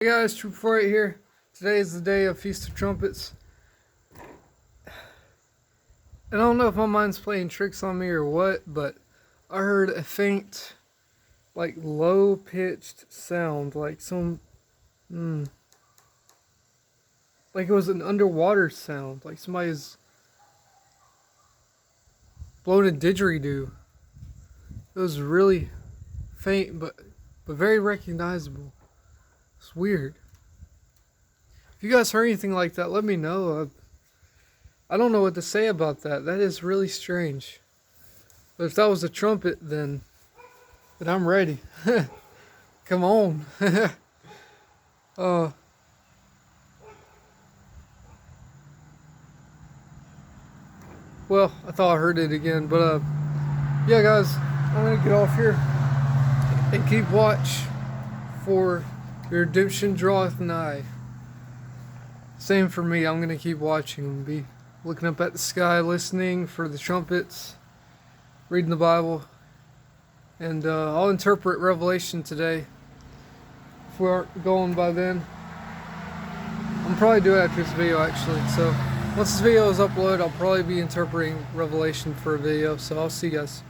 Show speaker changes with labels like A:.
A: Hey guys, Troop 4 right here. Today is the day of Feast of Trumpets. And I don't know if my mind's playing tricks on me or what, but I heard a faint, like low-pitched sound, like like it was an underwater sound, like somebody's blowing a didgeridoo. It was really faint, but very recognizable. It's weird. If you guys heard anything like that, let me know. I don't know what to say about that. That is really strange. But if that was a trumpet, then I'm ready. Come on. uh, well, I thought I heard it again, but yeah, guys, I'm gonna get off here and keep watch for your redemption draweth nigh. Same for me. I'm gonna keep watching and be looking up at the sky, listening for the trumpets, reading the Bible, and I'll interpret Revelation today. If we aren't going by then, I'm probably do it after this video actually. So once this video is uploaded, I'll probably be interpreting Revelation for a video. So I'll see you guys.